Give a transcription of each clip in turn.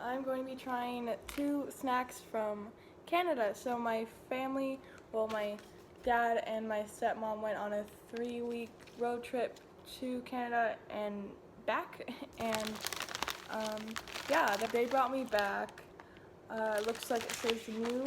I'm going to be trying 2 snacks from Canada. So my family, well, my dad and my stepmom went on a 3-week road trip to Canada and back, and yeah, they brought me back. It looks like it says new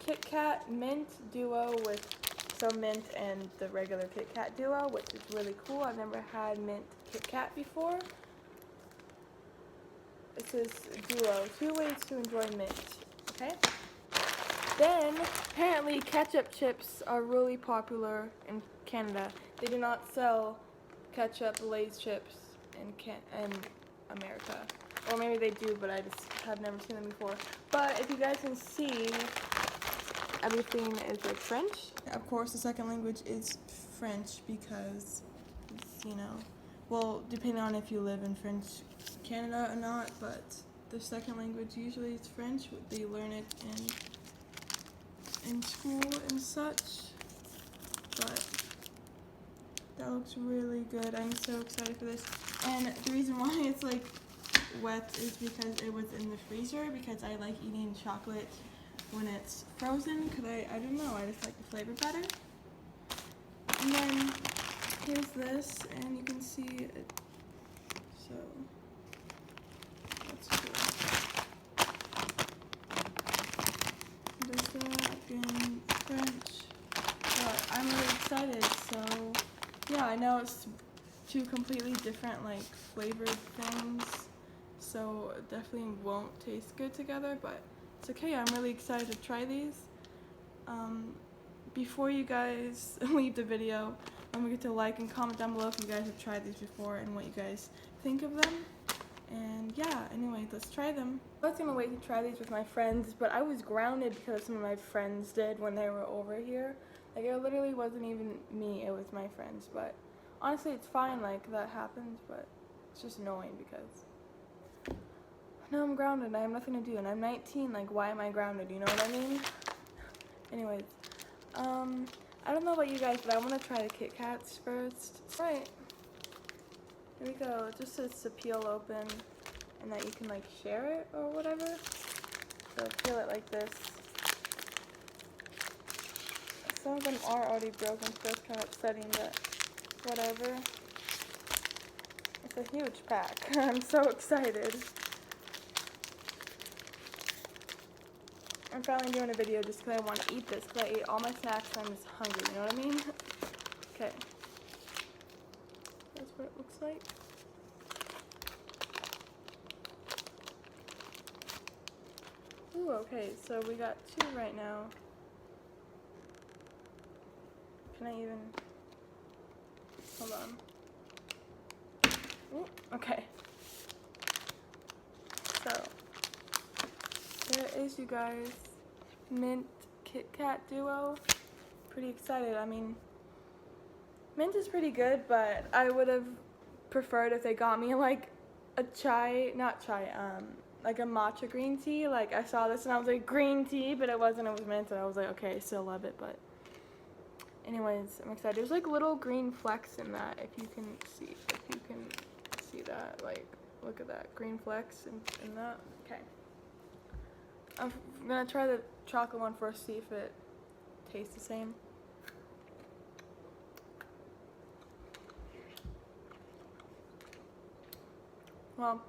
Kit Kat mint duo with some mint and the regular Kit Kat duo, which is really cool. I've never had mint Kit Kat before. It says duo, 2 ways to enjoy mint, okay? Then, apparently ketchup chips are really popular in Canada. They do not sell ketchup Lay's chips in America. Or maybe they do, but I just have never seen them before. But if you guys can see, everything is like French. Of course, the second language is French because it's, you know, well, depending on if you live in French Canada or not, but the second language usually is French. They learn it in school and such. But that looks really good. I'm so excited for this. And the reason why it's like wet is because it was in the freezer, because I like eating chocolate when it's frozen, because I don't know, I just like the flavor better. And then here's this, and you can see it, so that's cool. There's that, again, French, but I'm really excited. So yeah, I know it's 2 completely different like flavored things, so it definitely won't taste good together, but it's okay. I'm really excited to try these. Before you guys leave the video, don't forget to like and comment down below if you guys have tried these before and what you guys think of them. And yeah, anyway, let's try them. I was gonna wait to try these with my friends, but I was grounded because some of my friends did when they were over here. Like, it literally wasn't even me, it was my friends. But honestly, it's fine, like, that happens, but it's just annoying because now I'm grounded and I have nothing to do, and I'm 19, like, why am I grounded, you know what I mean? Anyways, I don't know about you guys, but I want to try the Kit Kats first. Alright, here we go. It just says to peel open and that you can like share it or whatever. So peel it like this. Some of them are already broken, so that's kind of upsetting, but whatever. It's a huge pack. I'm so excited. I'm finally doing a video just because I want to eat this, because I ate all my snacks and I'm just hungry, you know what I mean? Okay. That's what it looks like. Ooh, okay, so we got 2 right now. Can I even... Hold on. Ooh, okay. So, there is, you guys, mint Kit Kat duo. Pretty excited. I mean, mint is pretty good, but I would have preferred if they got me like a like a matcha green tea. Like, I saw this and I was like, green tea, but it wasn't, it was mint, and I was like, okay, I still love it. But anyways, I'm excited. There's like little green flecks in that, if you can see that. Like, look at that, green flecks in that. Okay. I'm gonna try the chocolate one first, see if it tastes the same. Well,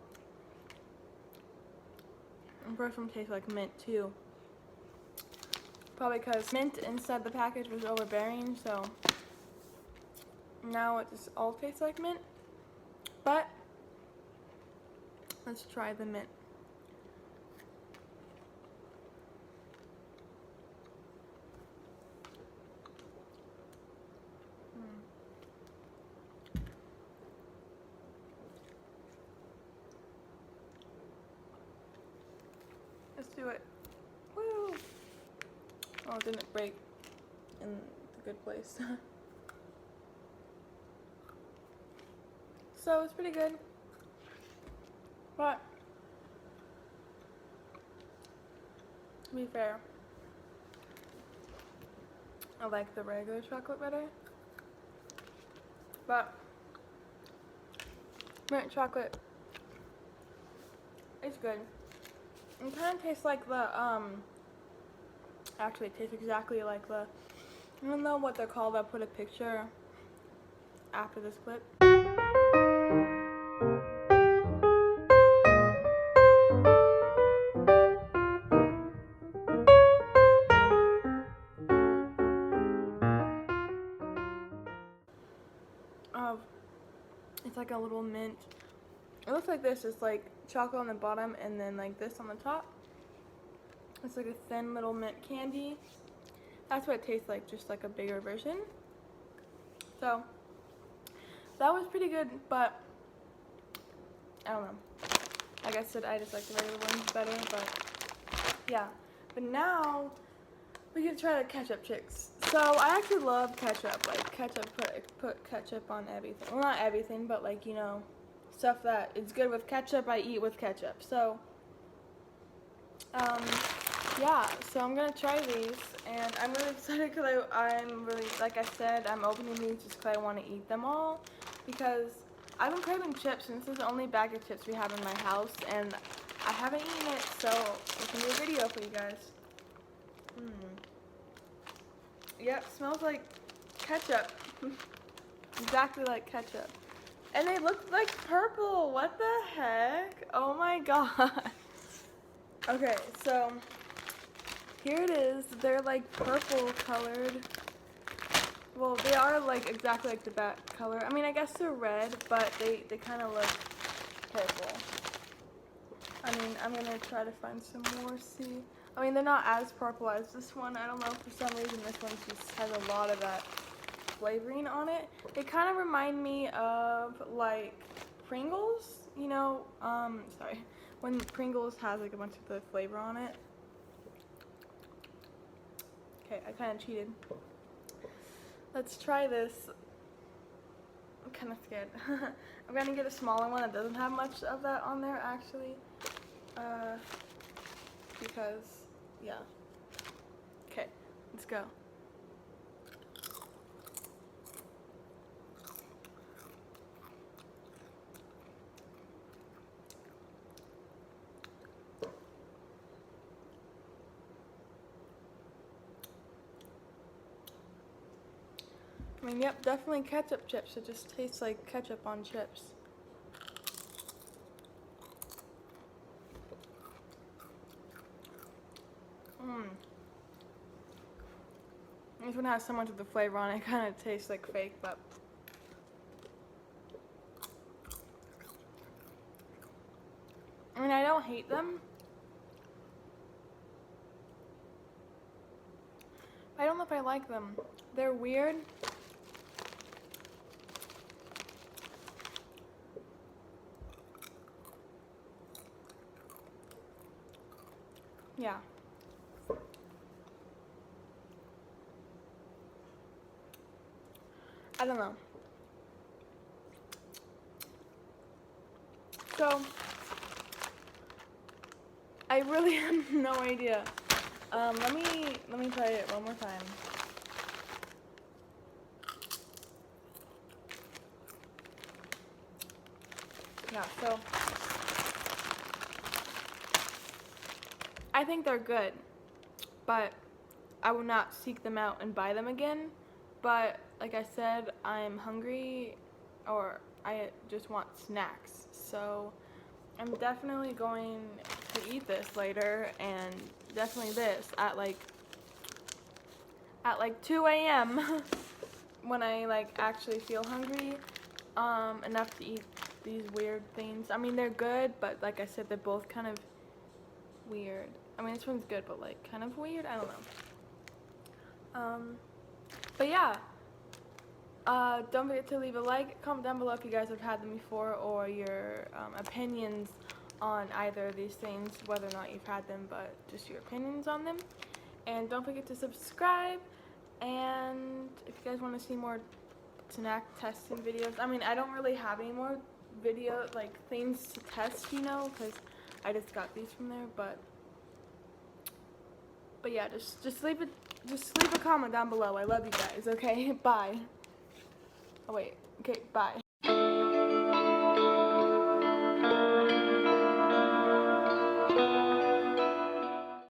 the first one tastes like mint too. Probably because mint inside the package was overbearing, so now it just all tastes like mint. But let's try the mint. Let's do it. Woo! Oh, it didn't break in the good place. So it's pretty good. But to be fair, I like the regular chocolate better. But mint chocolate is good. It kind of tastes like the, actually it tastes exactly like the, I don't know what they're called, I'll put a picture after this clip. It's like a little mint. It looks like this. It's like chocolate on the bottom and then like this on the top. It's like a thin little mint candy. That's what it tastes like, just like a bigger version. So that was pretty good, but I don't know. Like I said, I just like the regular ones better, but yeah. But now we can try the ketchup chicks. So I actually love ketchup. Like ketchup, put ketchup on everything. Well, not everything, but like, you know, stuff that is good with ketchup, I eat with ketchup. So yeah, so I'm gonna try these, and I'm really excited because I'm really, like I said, I'm opening these just because I want to eat them all, because I've been craving chips, and this is the only bag of chips we have in my house, and I haven't eaten it, so I can do a video for you guys. Yep, smells like ketchup. Exactly like ketchup. And they look like purple. What the heck? Oh my god. Okay, so here it is. They're like purple colored. Well, they are like exactly like the back color. I mean, I guess they're red, but they kind of look purple. I mean, I'm gonna try to find some more, see. I mean, they're not as purple as this one. I don't know, for some reason this one just has a lot of that flavoring on it. They kind of remind me of like Pringles, you know, sorry, when Pringles has like a bunch of the flavor on it. Okay, I kind of cheated. Let's try this. I'm kind of scared. I'm gonna get a smaller one that doesn't have much of that on there, actually. Because, yeah. Okay, let's go. I mean, yep, definitely ketchup chips. It just tastes like ketchup on chips. This one has so much of the flavor on it, it kind of tastes like fake, but I mean, I don't hate them. I don't know if I like them. They're weird. Yeah. I don't know. So, I really have no idea. Let me try it one more time. Yeah, so I think they're good, but I will not seek them out and buy them again. But like I said, I'm hungry, or I just want snacks. So I'm definitely going to eat this later, and definitely this at like 2 a.m. when I like actually feel hungry enough to eat these weird things. I mean, they're good, but like I said, they're both kind of weird. I mean, this one's good, but like kind of weird. I don't know. But yeah. Don't forget to leave a like, comment down below if you guys have had them before, or your opinions on either of these things, whether or not you've had them, but just your opinions on them. And don't forget to subscribe, and if you guys want to see more snack testing videos, I mean, I don't really have any more video, like, things to test, you know, because I just got these from there, but yeah, just leave a comment down below. I love you guys, okay? Bye. Oh wait, okay, bye.